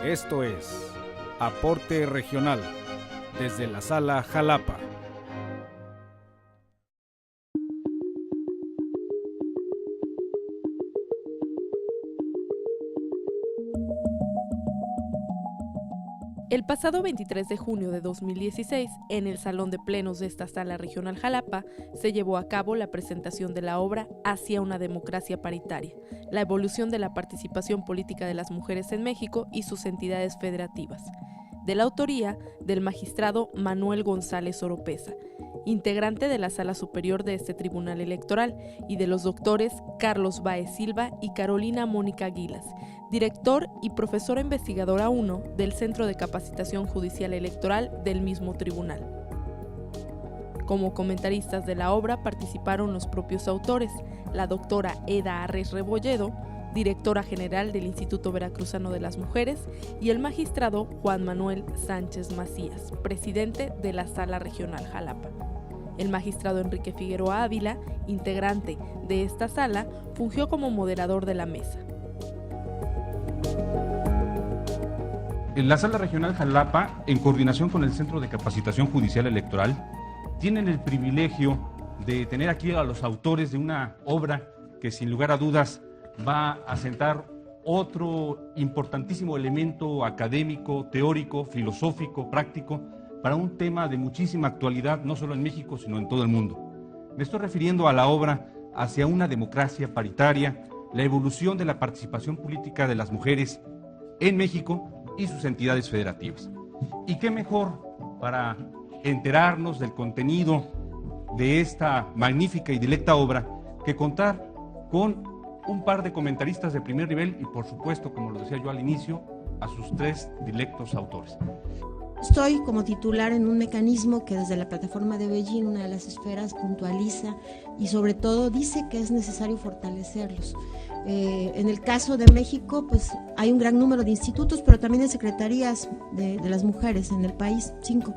Esto es Aporte Regional, desde la Sala Jalapa. El pasado 23 de junio de 2016, en el Salón de Plenos de esta Sala Regional Jalapa, se llevó a cabo la presentación de la obra Hacia una democracia paritaria, la evolución de la participación política de las mujeres en México y sus entidades federativas, de la autoría del magistrado Manuel González Oropeza, integrante de la Sala Superior de este Tribunal Electoral, y de los doctores Carlos Báez Silva y Carolina Mónica Aguilas, director y profesora investigadora 1 del Centro de Capacitación Judicial Electoral del mismo tribunal. Como comentaristas de la obra participaron los propios autores, la doctora Eda Arres Rebolledo, directora general del Instituto Veracruzano de las Mujeres, y el magistrado Juan Manuel Sánchez Macías, presidente de la Sala Regional Jalapa. El magistrado Enrique Figueroa Ávila, integrante de esta sala, fungió como moderador de la mesa. En la Sala Regional Jalapa, en coordinación con el Centro de Capacitación Judicial Electoral, tienen el privilegio de tener aquí a los autores de una obra que sin lugar a dudas va a sentar otro importantísimo elemento académico, teórico, filosófico, práctico, para un tema de muchísima actualidad, no solo en México, sino en todo el mundo. Me estoy refiriendo a la obra Hacia una democracia paritaria, la evolución de la participación política de las mujeres en México y sus entidades federativas. ¿Y qué mejor para enterarnos del contenido de esta magnífica y dilecta obra que contar con un par de comentaristas de primer nivel y, por supuesto, como lo decía yo al inicio, a sus tres dilectos autores? Estoy como titular en un mecanismo que desde la plataforma de Beijing, una de las esferas, puntualiza y sobre todo dice que es necesario fortalecerlos. En el caso de México, pues hay un gran número de institutos, pero también de secretarías de las mujeres en el país, 5.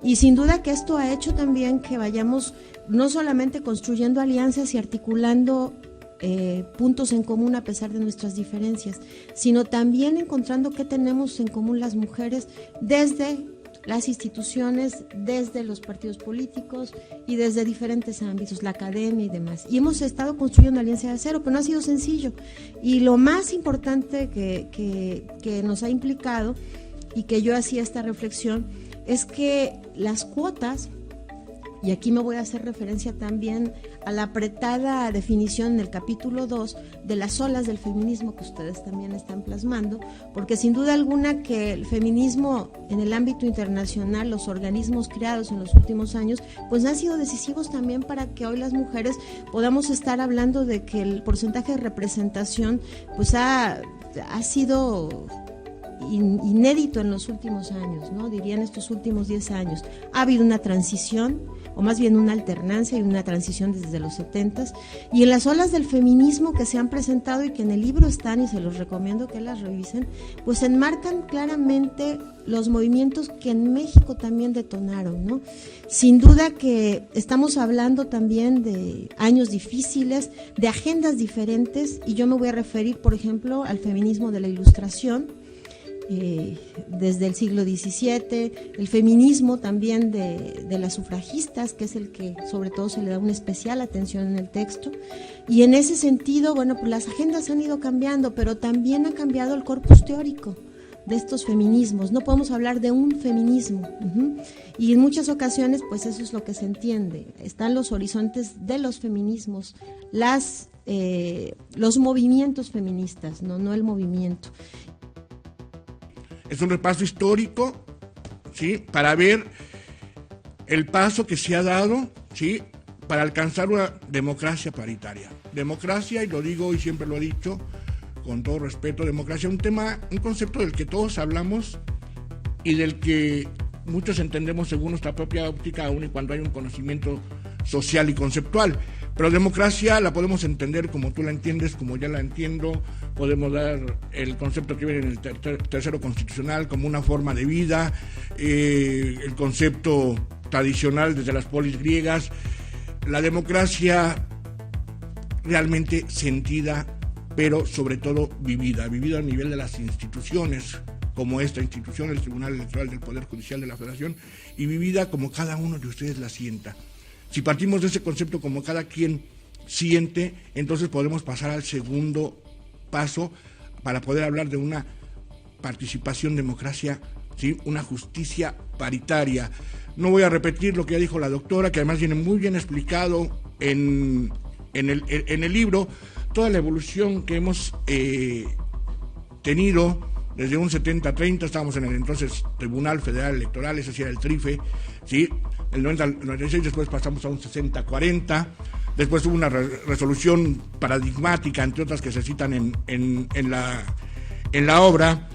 Y sin duda que esto ha hecho también que vayamos no solamente construyendo alianzas y articulando puntos en común a pesar de nuestras diferencias, sino también encontrando qué tenemos en común las mujeres desde las instituciones, desde los partidos políticos y desde diferentes ámbitos, la academia y demás. Y hemos estado construyendo una alianza de acero, pero no ha sido sencillo. Y lo más importante que nos ha implicado, y que yo hacía esta reflexión, es que las cuotas, y aquí me voy a hacer referencia también a la apretada definición en el capítulo 2 de las olas del feminismo que ustedes también están plasmando, porque sin duda alguna que el feminismo en el ámbito internacional, los organismos creados en los últimos años, pues han sido decisivos también para que hoy las mujeres podamos estar hablando de que el porcentaje de representación pues ha sido inédito en los últimos años, ¿no? Diría en estos últimos 10 años. Ha habido una transición, o más bien una alternancia y una transición desde los 70s, y en las olas del feminismo que se han presentado y que en el libro están, y se los recomiendo que las revisen, pues enmarcan claramente los movimientos que en México también detonaron, ¿no? Sin duda que estamos hablando también de años difíciles, de agendas diferentes, y yo me voy a referir, por ejemplo, al feminismo de la Ilustración, desde el siglo XVII, el feminismo también de las sufragistas, que es el que sobre todo se le da una especial atención en el texto, y en ese sentido, bueno, pues las agendas han ido cambiando, pero también ha cambiado el corpus teórico de estos feminismos. No podemos hablar de un feminismo, y en muchas ocasiones pues eso es lo que se entiende. Están los horizontes de los feminismos, los movimientos feministas, no el movimiento. Es un repaso histórico, ¿sí?, para ver el paso que se ha dado, ¿sí?, para alcanzar una democracia paritaria. Democracia, y lo digo y siempre lo he dicho, con todo respeto, democracia es un concepto del que todos hablamos y del que muchos entendemos según nuestra propia óptica, aun y cuando hay un conocimiento social y conceptual. Pero democracia la podemos entender como tú la entiendes, como ya la entiendo. Podemos dar el concepto que viene en el tercero constitucional como una forma de vida, el concepto tradicional desde las polis griegas, la democracia realmente sentida, pero sobre todo vivida a nivel de las instituciones, como esta institución, el Tribunal Electoral del Poder Judicial de la Federación, y vivida como cada uno de ustedes la sienta. Si partimos de ese concepto como cada quien siente, entonces podemos pasar al segundo paso para poder hablar de una participación, democracia, ¿sí? Una justicia paritaria. No voy a repetir lo que ya dijo la doctora, que además viene muy bien explicado en el libro, toda la evolución que hemos tenido desde un 70-30, estábamos en el entonces Tribunal Federal Electoral, ese sí era el TRIFE, ¿sí? El 90-96, después pasamos a un 60-40, después hubo una resolución paradigmática, entre otras que se citan en la obra,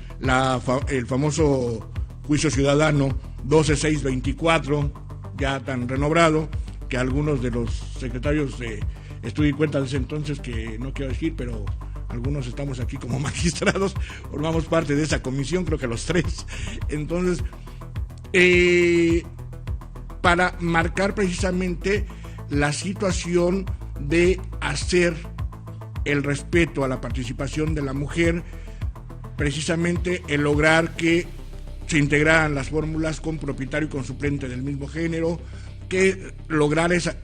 el famoso juicio ciudadano 12624, ya tan renombrado, que algunos de los secretarios de Estudio y Cuenta de ese entonces, que no quiero decir, pero algunos estamos aquí como magistrados, formamos parte de esa comisión, creo que los tres. Entonces, para marcar precisamente la situación de hacer el respeto a la participación de la mujer, precisamente el lograr que se integraran las fórmulas con propietario y con suplente del mismo género, que lograr esa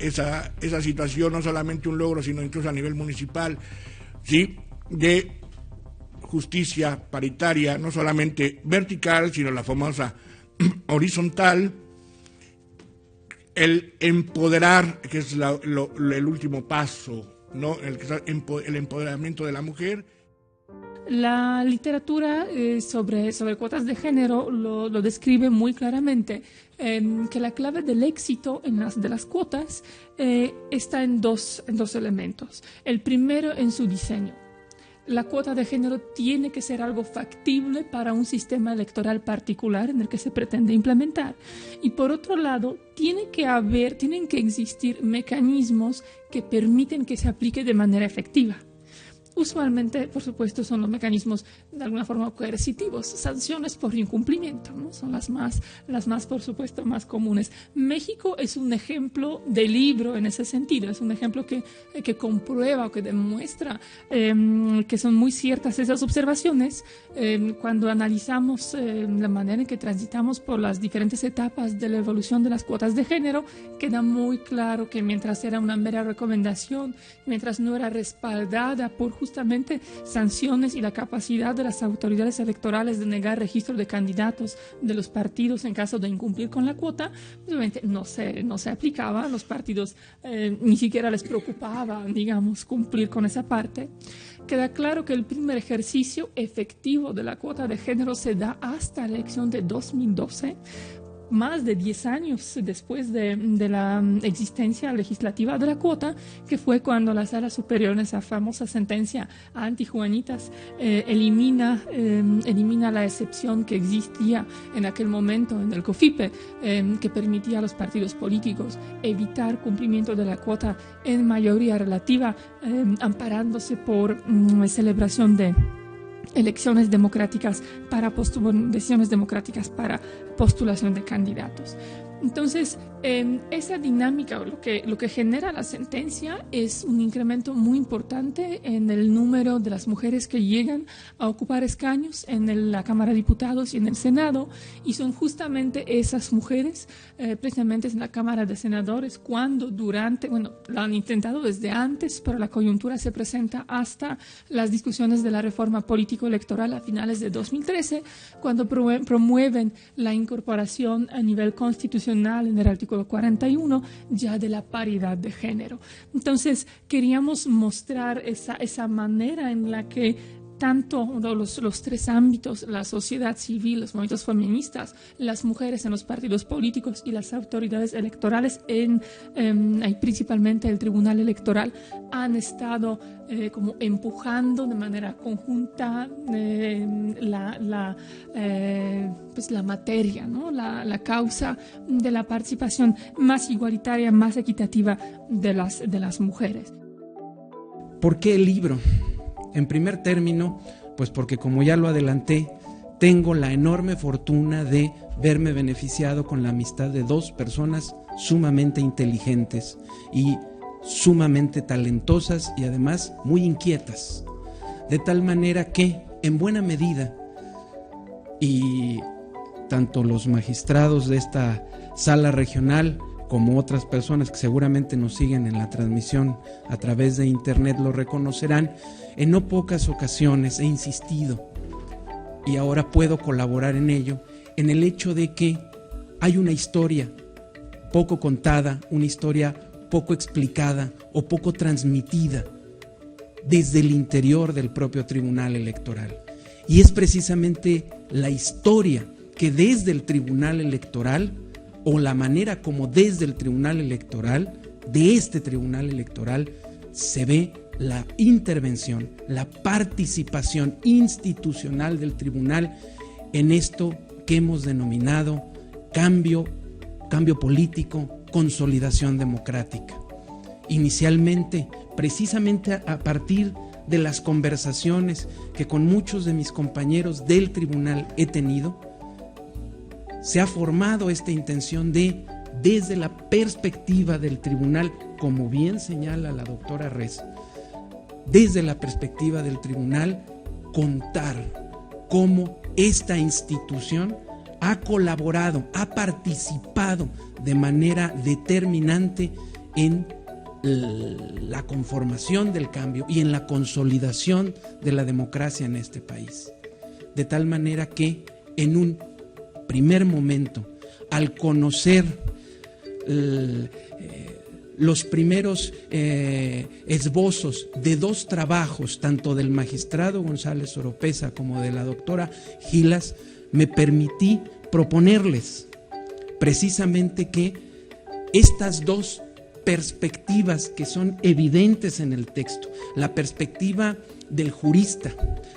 situación, no solamente un logro, sino incluso a nivel municipal, ¿sí?, de justicia paritaria, no solamente vertical, sino la famosa horizontal, el empoderar, que es el último paso, ¿no?, el empoderamiento de la mujer. La literatura sobre cuotas de género lo describe muy claramente, que la clave del éxito de las cuotas está en dos elementos. El primero, en su diseño. La cuota de género tiene que ser algo factible para un sistema electoral particular en el que se pretende implementar. Y por otro lado, tienen que existir mecanismos que permiten que se aplique de manera efectiva. Usualmente, por supuesto, son los mecanismos de alguna forma coercitivos, sanciones por incumplimiento, ¿no? Son las más, por supuesto, más comunes. México es un ejemplo de libro en ese sentido, es un ejemplo que comprueba o que demuestra que son muy ciertas esas observaciones. Cuando analizamos la manera en que transitamos por las diferentes etapas de la evolución de las cuotas de género, queda muy claro que mientras era una mera recomendación, mientras no era respaldada por justamente sanciones y la capacidad de las autoridades electorales de negar registro de candidatos de los partidos en caso de incumplir con la cuota, obviamente no se aplicaba, los partidos ni siquiera les preocupaba, digamos, cumplir con esa parte. Queda claro que el primer ejercicio efectivo de la cuota de género se da hasta la elección de 2012, más de 10 años después de la existencia legislativa de la cuota, que fue cuando la Sala Superior, en esa famosa sentencia anti-Juanitas, elimina la excepción que existía en aquel momento en el COFIPE, que permitía a los partidos políticos evitar cumplimiento de la cuota en mayoría relativa, amparándose por celebración de elecciones democráticas decisiones democráticas para postulación de candidatos. Entonces, esa dinámica, lo que genera la sentencia es un incremento muy importante en el número de las mujeres que llegan a ocupar escaños en la Cámara de Diputados y en el Senado, y son justamente esas mujeres, precisamente en la Cámara de Senadores, cuando lo han intentado desde antes, pero la coyuntura se presenta hasta las discusiones de la reforma político-electoral a finales de 2013, cuando promueven la incorporación a nivel constitucional en el artículo 41 ya de la paridad de género. Entonces queríamos mostrar esa manera en la que tanto los tres ámbitos, la sociedad civil, los movimientos feministas, las mujeres en los partidos políticos y las autoridades electorales, principalmente el Tribunal Electoral, han estado como empujando de manera conjunta la materia, ¿no? La causa de la participación más igualitaria, más equitativa de las mujeres. ¿Por qué el libro? En primer término, pues porque, como ya lo adelanté, tengo la enorme fortuna de verme beneficiado con la amistad de dos personas sumamente inteligentes y sumamente talentosas y además muy inquietas, de tal manera que, en buena medida, y tanto los magistrados de esta sala regional como otras personas que seguramente nos siguen en la transmisión a través de internet lo reconocerán, en no pocas ocasiones he insistido, y ahora puedo colaborar en ello, en el hecho de que hay una historia poco contada, una historia poco explicada o poco transmitida desde el interior del propio Tribunal Electoral. Y es precisamente la historia que desde el Tribunal Electoral, o la manera como desde el Tribunal Electoral, de este Tribunal Electoral, se ve la intervención, la participación institucional del Tribunal en esto que hemos denominado cambio político, consolidación democrática. Inicialmente, precisamente a partir de las conversaciones que con muchos de mis compañeros del tribunal he tenido, se ha formado esta intención de, desde la perspectiva del tribunal, como bien señala la doctora Rez, desde la perspectiva del tribunal, contar cómo esta institución ha colaborado, ha participado de manera determinante en la conformación del cambio y en la consolidación de la democracia en este país. De tal manera que en un primer momento, al conocer los primeros esbozos de dos trabajos, tanto del magistrado González Oropeza como de la doctora Gilas, me permití proponerles precisamente que estas dos perspectivas que son evidentes en el texto, la perspectiva del jurista,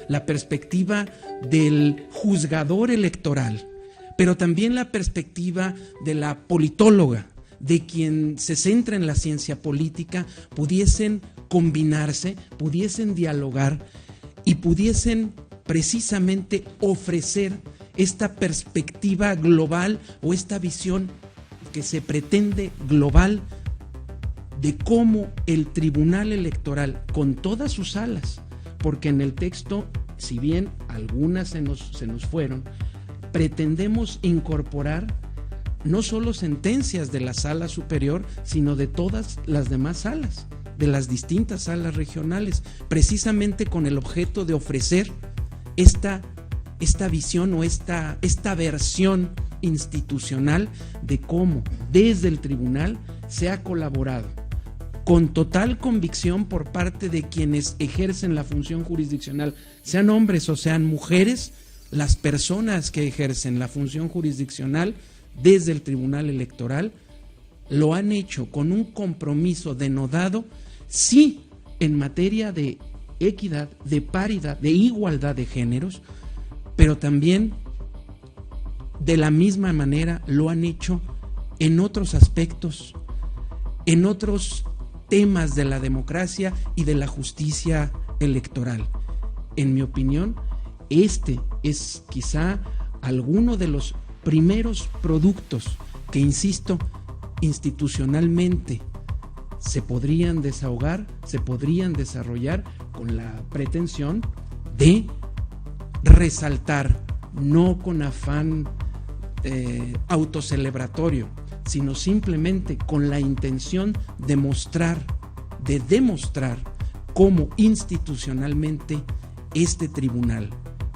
la perspectiva del juzgador electoral, pero también la perspectiva de la politóloga, de quien se centra en la ciencia política, pudiesen combinarse, pudiesen dialogar y pudiesen precisamente ofrecer esta perspectiva global o esta visión que se pretende global de cómo el Tribunal Electoral, con todas sus salas, porque en el texto, si bien algunas se nos fueron, pretendemos incorporar no solo sentencias de la sala superior, sino de todas las demás salas, de las distintas salas regionales, precisamente con el objeto de ofrecer esta visión o esta versión institucional de cómo desde el tribunal se ha colaborado con total convicción por parte de quienes ejercen la función jurisdiccional, sean hombres o sean mujeres, las personas que ejercen la función jurisdiccional desde el Tribunal Electoral lo han hecho con un compromiso denodado, sí, en materia de equidad, de paridad, de igualdad de géneros, pero también de la misma manera lo han hecho en otros aspectos, en otros temas de la democracia y de la justicia electoral. En mi opinión, este es quizá alguno de los primeros productos que, insisto, institucionalmente se podrían desahogar, se podrían desarrollar con la pretensión de resaltar, no con afán autocelebratorio, sino simplemente con la intención de demostrar cómo institucionalmente este tribunal,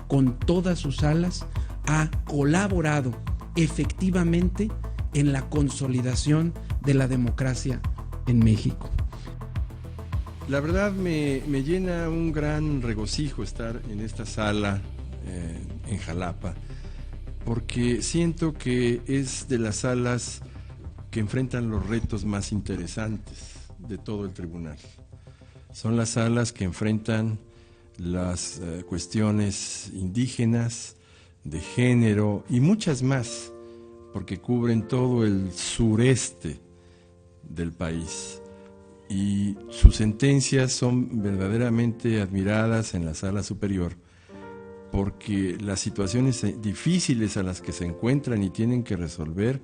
con todas sus salas, ha colaborado efectivamente en la consolidación de la democracia en México. La verdad me llena un gran regocijo estar en esta sala en Jalapa, porque siento que es de las salas que enfrentan los retos más interesantes de todo el tribunal. Son las salas que enfrentan las cuestiones indígenas, de género y muchas más, porque cubren todo el sureste del país. Y sus sentencias son verdaderamente admiradas en la sala superior, porque las situaciones difíciles a las que se encuentran y tienen que resolver,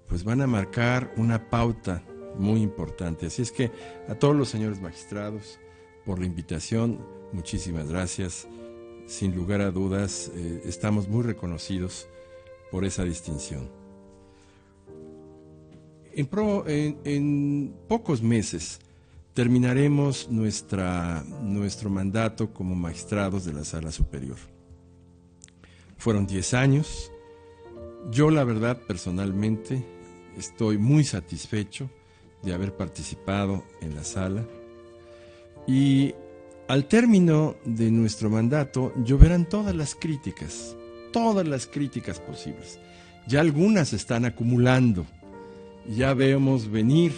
pues van a marcar una pauta muy importante. Así es que a todos los señores magistrados, por la invitación, muchísimas gracias. sin lugar a dudas, estamos muy reconocidos por esa distinción. En pocos meses terminaremos nuestro mandato como magistrados de la Sala Superior. Fueron 10 años. Yo, la verdad, personalmente, estoy muy satisfecho de haber participado en la sala. Y al término de nuestro mandato, lloverán todas las críticas posibles. Ya algunas se están acumulando. Ya vemos venir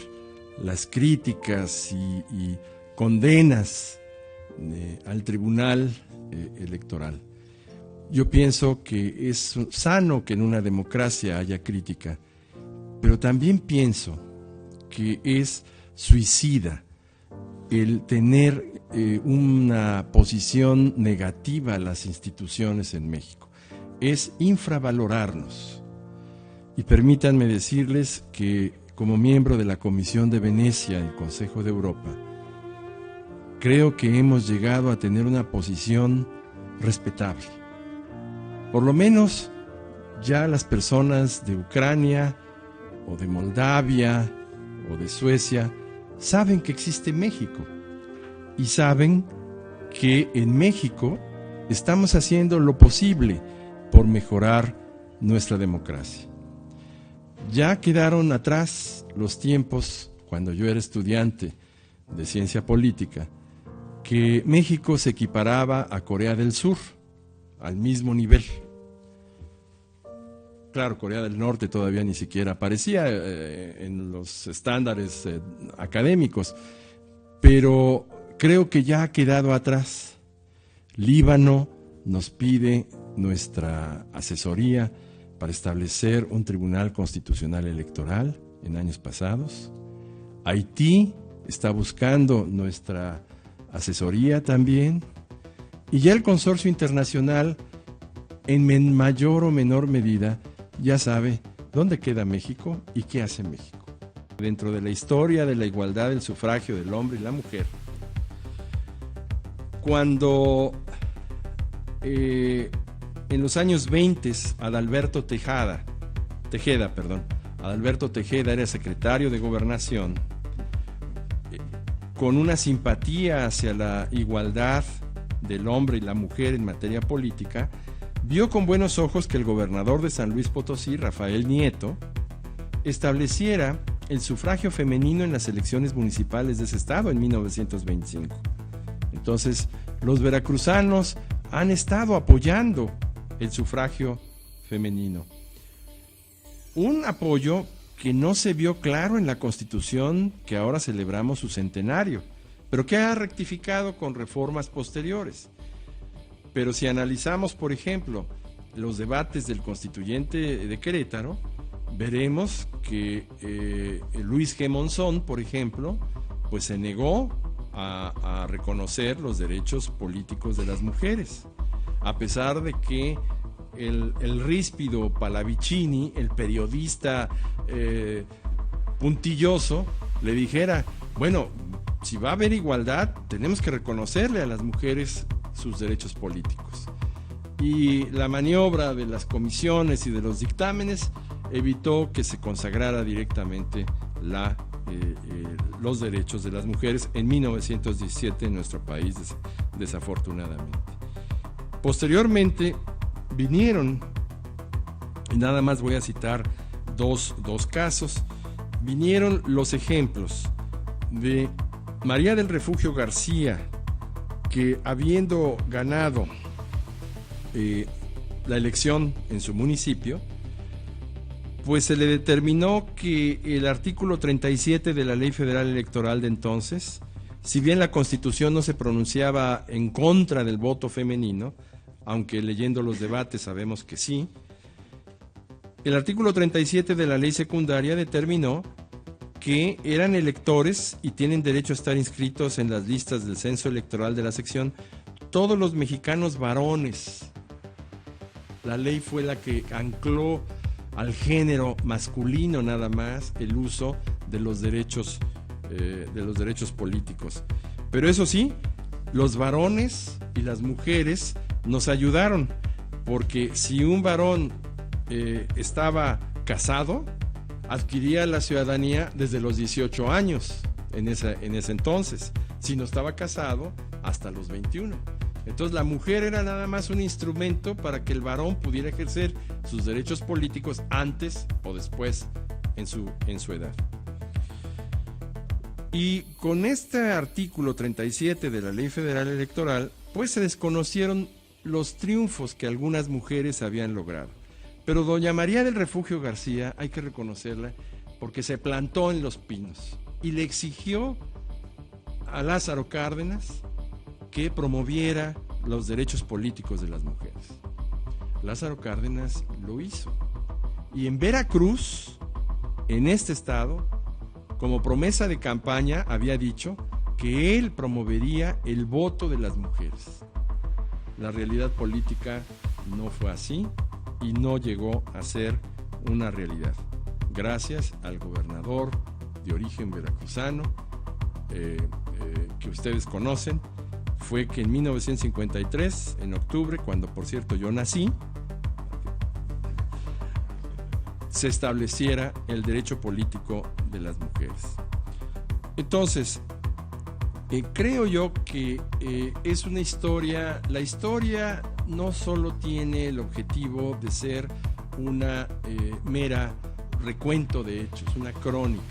las críticas y condenas al Tribunal Electoral. Yo pienso que es sano que en una democracia haya crítica, pero también pienso que es suicida el tener una posición negativa a las instituciones en México. Es infravalorarnos. Y permítanme decirles que como miembro de la Comisión de Venecia del Consejo de Europa, creo que hemos llegado a tener una posición respetable. Por lo menos ya las personas de Ucrania o de Moldavia o de Suecia saben que existe México y saben que en México estamos haciendo lo posible por mejorar nuestra democracia. Ya quedaron atrás los tiempos, cuando yo era estudiante de ciencia política, que México se equiparaba a Corea del Sur, al mismo nivel. Claro, Corea del Norte todavía ni siquiera aparecía en los estándares académicos, pero creo que ya ha quedado atrás. Líbano nos pide nuestra asesoría para establecer un tribunal constitucional electoral en años pasados. Haití está buscando nuestra asesoría también. Y ya el consorcio internacional, en mayor o menor medida, ya sabe dónde queda México y qué hace México. Dentro de la historia de la igualdad del sufragio del hombre y la mujer, cuando en los años 20 Adalberto Tejeda era secretario de Gobernación, con una simpatía hacia la igualdad del hombre y la mujer en materia política, vio con buenos ojos que el gobernador de San Luis Potosí, Rafael Nieto, estableciera el sufragio femenino en las elecciones municipales de ese estado en 1925. Entonces, los veracruzanos han estado apoyando el sufragio femenino. Un apoyo que no se vio claro en la Constitución que ahora celebramos su centenario, pero que ha rectificado con reformas posteriores. Pero si analizamos, por ejemplo, los debates del constituyente de Querétaro, veremos que Luis G. Monzón, por ejemplo, pues se negó a reconocer los derechos políticos de las mujeres, a pesar de que el ríspido Pallavicini, el periodista puntilloso, le dijera, bueno, si va a haber igualdad, tenemos que reconocerle a las mujeres sus derechos políticos. Y la maniobra de las comisiones y de los dictámenes evitó que se consagrara directamente los derechos de las mujeres en 1917 en nuestro país, desafortunadamente. Posteriormente vinieron, y nada más voy a citar dos casos, vinieron los ejemplos de María del Refugio García, que habiendo ganado la elección en su municipio, pues se le determinó que el artículo 37 de la Ley Federal Electoral de entonces, si bien la Constitución no se pronunciaba en contra del voto femenino, aunque leyendo los debates sabemos que sí, el artículo 37 de la ley secundaria determinó que eran electores y tienen derecho a estar inscritos en las listas del censo electoral de la sección todos los mexicanos varones. La ley fue la que ancló al género masculino nada más el uso de los derechos políticos. Pero eso sí, los varones y las mujeres nos ayudaron, porque si un varón estaba casado, adquiría la ciudadanía desde los 18 años en ese entonces. Si no estaba casado, hasta los 21. Entonces la mujer era nada más un instrumento para que el varón pudiera ejercer sus derechos políticos antes o después en su edad. Y con este artículo 37 de la Ley Federal Electoral, pues se desconocieron los triunfos que algunas mujeres habían logrado. Pero doña María del Refugio García, hay que reconocerla, porque se plantó en Los Pinos y le exigió a Lázaro Cárdenas que promoviera los derechos políticos de las mujeres. Lázaro Cárdenas lo hizo. Y en Veracruz, en este estado, como promesa de campaña, había dicho que él promovería el voto de las mujeres. La realidad política no fue así y no llegó a ser una realidad. Gracias al gobernador de origen veracruzano, que ustedes conocen, fue que en 1953, en octubre, cuando por cierto yo nací, se estableciera el derecho político de las mujeres. Entonces, creo yo que es una historia, la historia no solo tiene el objetivo de ser una mera recuento de hechos, una crónica.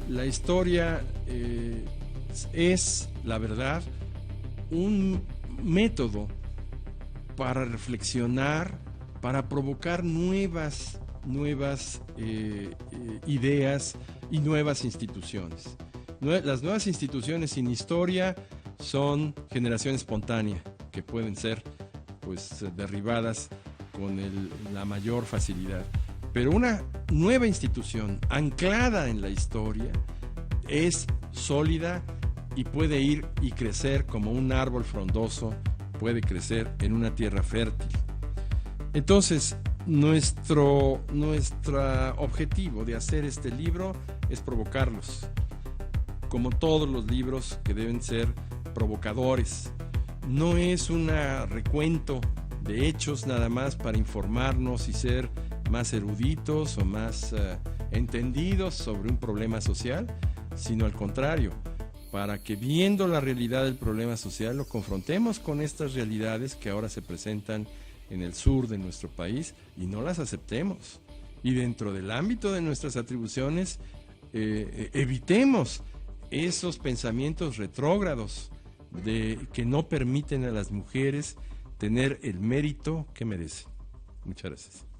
La historia es, la verdad, un método para reflexionar, para provocar nuevas ideas y nuevas instituciones. Las nuevas instituciones sin historia son generación espontánea, que pueden ser pues derribadas con la mayor facilidad. Pero una nueva institución anclada en la historia es sólida y puede ir y crecer como un árbol frondoso, puede crecer en una tierra fértil. Entonces, nuestro objetivo de hacer este libro es provocarlos, como todos los libros que deben ser provocadores. No es un recuento de hechos nada más para informarnos y ser más eruditos o más entendidos sobre un problema social, sino al contrario, para que viendo la realidad del problema social lo confrontemos con estas realidades que ahora se presentan en el sur de nuestro país y no las aceptemos. Y dentro del ámbito de nuestras atribuciones evitemos esos pensamientos retrógrados que no permiten a las mujeres tener el mérito que merecen. Muchas gracias.